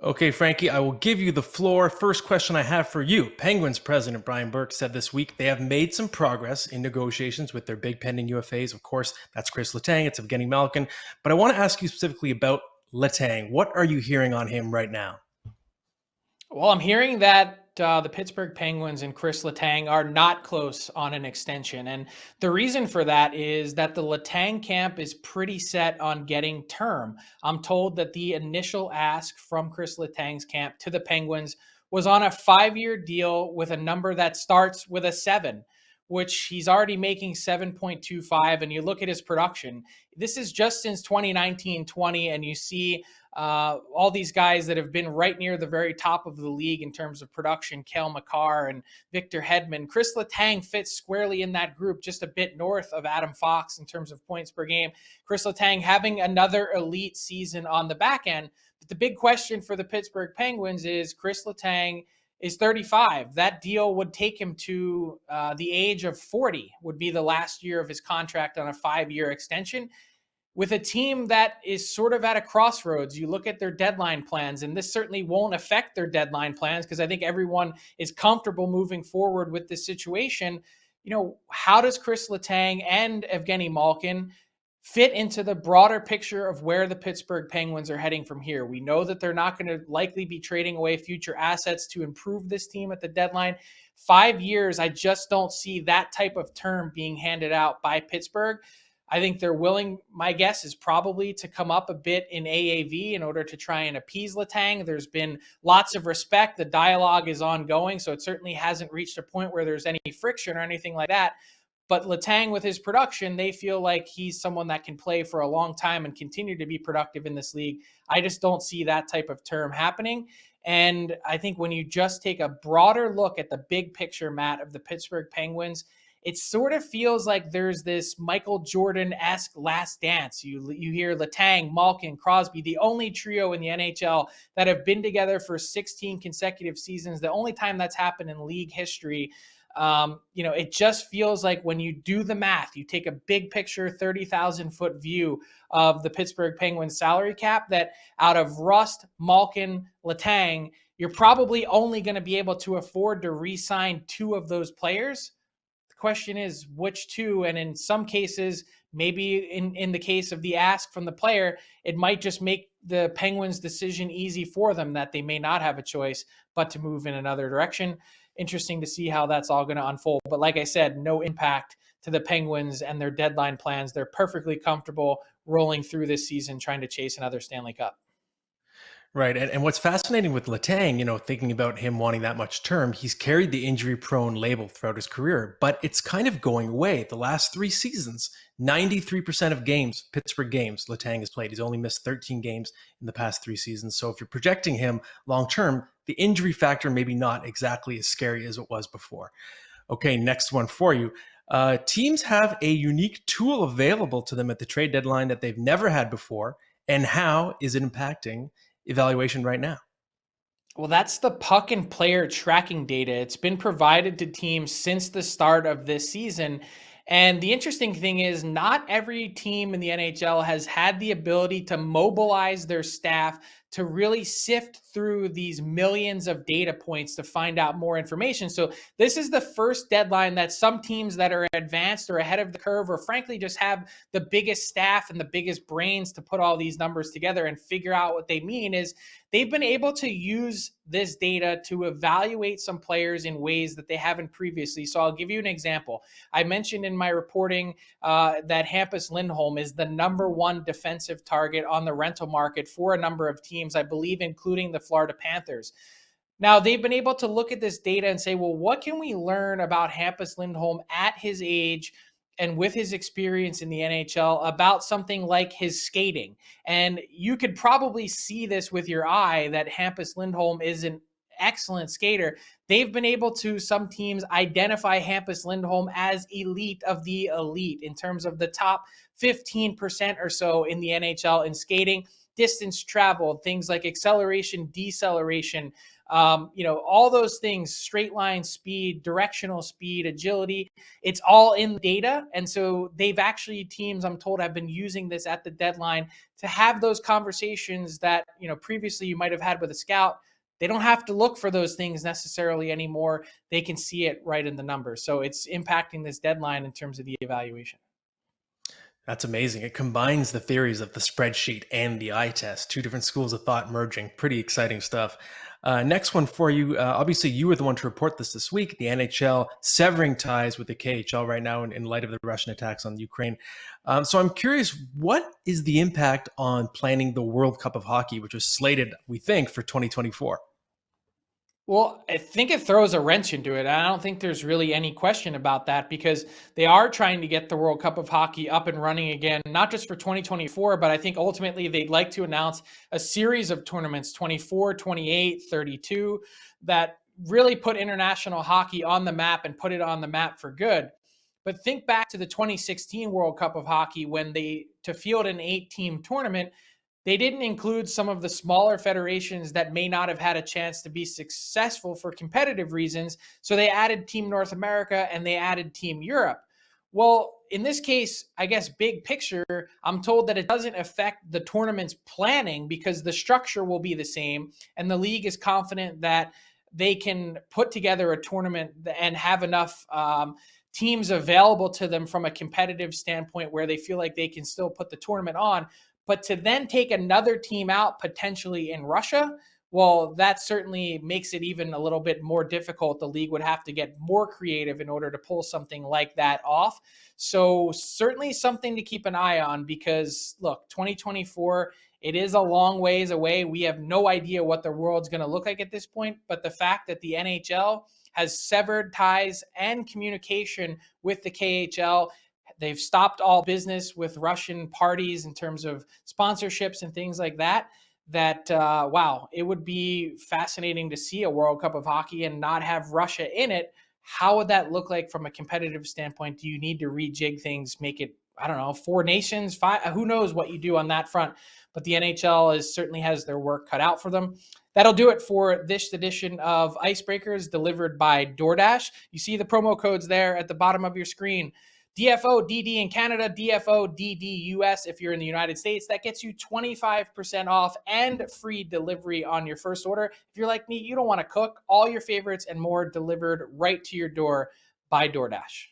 Okay, Frankie, I will give you the floor. First question I have for you. Penguins president Brian Burke said this week they have made some progress in negotiations with their big pending UFAs. Of course, that's Kris Letang, it's Evgeny Malkin. But I want to ask you specifically about Letang. What are you hearing on him right now? Well, I'm hearing that the Pittsburgh Penguins and Kris Letang are not close on an extension. And the reason for that is that the Letang camp is pretty set on getting term. I'm told that the initial ask from Kris Letang's camp to the Penguins was on a 5-year deal with a number that starts with a 7, which he's already making 7.25. And you look at his production, this is just since 2019-20, and you see all these guys that have been right near the very top of the league in terms of production, Cale Makar and Victor Hedman. Kris Letang fits squarely in that group, just a bit north of Adam Fox in terms of points per game. Kris Letang having another elite season on the back end. But the big question for the Pittsburgh Penguins is Kris Letang is 35. That deal would take him to the age of 40, would be the last year of his contract on a 5-year extension. With a team that is sort of at a crossroads, you look at their deadline plans, and this certainly won't affect their deadline plans because I think everyone is comfortable moving forward with this situation. How does Kris Letang and Evgeny Malkin fit into the broader picture of where the Pittsburgh Penguins are heading from here? We know that they're not going to likely be trading away future assets to improve this team at the deadline. 5 years, I just don't see that type of term being handed out by Pittsburgh. I think they're willing, my guess is probably to come up a bit in AAV in order to try and appease Letang. There's been lots of respect. The dialogue is ongoing, so it certainly hasn't reached a point where there's any friction or anything like that. But Letang, with his production, they feel like he's someone that can play for a long time and continue to be productive in this league. I just don't see that type of term happening. And I think when you just take a broader look at the big picture, Matt, of the Pittsburgh Penguins, it sort of feels like there's this Michael Jordan-esque last dance. You hear Letang, Malkin, Crosby, the only trio in the NHL that have been together for 16 consecutive seasons. The only time that's happened in league history. It just feels like when you do the math, you take a big picture, 30,000 foot view of the Pittsburgh Penguins salary cap, that out of Rust, Malkin, Letang, you're probably only going to be able to afford to re-sign 2 of those players. Question is which 2, and in some cases, maybe in the case of the ask from the player, it might just make the Penguins' decision easy for them, that they may not have a choice but to move in another direction. Interesting to see how that's all going to unfold. But like I said, no impact to the Penguins and their deadline plans. They're perfectly comfortable rolling through this season trying to chase another Stanley Cup. Right. And what's fascinating with Letang, thinking about him wanting that much term, he's carried the injury prone label throughout his career, but it's kind of going away. The last 3 seasons, 93% of games, Pittsburgh games, Letang has played. He's only missed 13 games in the past 3 seasons. So if you're projecting him long term, the injury factor maybe not exactly as scary as it was before. Okay, next one for you. Teams have a unique tool available to them at the trade deadline that they've never had before. And how is it impacting evaluation right now? Well, that's the puck and player tracking data. It's been provided to teams since the start of this season. And the interesting thing is, not every team in the NHL has had the ability to mobilize their staff to really sift through these millions of data points to find out more information. So this is the first deadline that some teams that are advanced or ahead of the curve, or frankly just have the biggest staff and the biggest brains to put all these numbers together and figure out what they mean, is they've been able to use this data to evaluate some players in ways that they haven't previously. So I'll give you an example. I mentioned in my reporting that Hampus Lindholm is the #1 defensive target on the rental market for a number of teams, I believe, including the Florida Panthers. Now, they've been able to look at this data and say, well, what can we learn about Hampus Lindholm at his age and with his experience in the NHL about something like his skating? And you could probably see this with your eye, that Hampus Lindholm is an excellent skater. They've been able to, some teams, identify Hampus Lindholm as elite of the elite in terms of the top 15% or so in the NHL in skating. distance traveled, things like acceleration, deceleration, all those things, straight line speed, directional speed, agility, it's all in the data. And so teams, I'm told, have been using this at the deadline to have those conversations that, previously you might have had with a scout. They don't have to look for those things necessarily anymore. They can see it right in the numbers. So it's impacting this deadline in terms of the evaluation. That's amazing. It combines the theories of the spreadsheet and the eye test, two different schools of thought merging. Pretty exciting stuff. Next one for you. Obviously, you were the one to report this week. The NHL severing ties with the KHL right now in light of the Russian attacks on Ukraine. So I'm curious, what is the impact on planning the World Cup of Hockey, which was slated, we think, for 2024? Well, I think it throws a wrench into it. I don't think there's really any question about that, because they are trying to get the World Cup of Hockey up and running again, not just for 2024, but I think ultimately they'd like to announce a series of tournaments, 24, 28, 32, that really put international hockey on the map and put it on the map for good. But think back to the 2016 World Cup of Hockey, when to field an 8-team tournament, they didn't include some of the smaller federations that may not have had a chance to be successful for competitive reasons. So they added Team North America and they added Team Europe. Well, in this case, I guess big picture, I'm told that it doesn't affect the tournament's planning because the structure will be the same. And the league is confident that they can put together a tournament and have enough teams available to them from a competitive standpoint where they feel like they can still put the tournament on. But to then take another team out potentially in Russia, well, that certainly makes it even a little bit more difficult. The league would have to get more creative in order to pull something like that off. So certainly something to keep an eye on, because look, 2024, it is a long ways away. We have no idea what the world's going to look like at this point. But the fact that the NHL has severed ties and communication with the KHL, they've stopped all business with Russian parties in terms of sponsorships and things like that. Wow, it would be fascinating to see a World Cup of Hockey and not have Russia in it. How would that look like from a competitive standpoint? Do you need to rejig things, make it, I don't know, 4 nations, 5? Who knows what you do on that front? But the NHL certainly has their work cut out for them. That'll do it for this edition of Icebreakers, delivered by DoorDash. You see the promo codes there at the bottom of your screen. DFODD in Canada, DFODD US if you're in the United States. That gets you 25% off and free delivery on your first order. If you're like me, you don't want to cook, all your favorites and more delivered right to your door by DoorDash.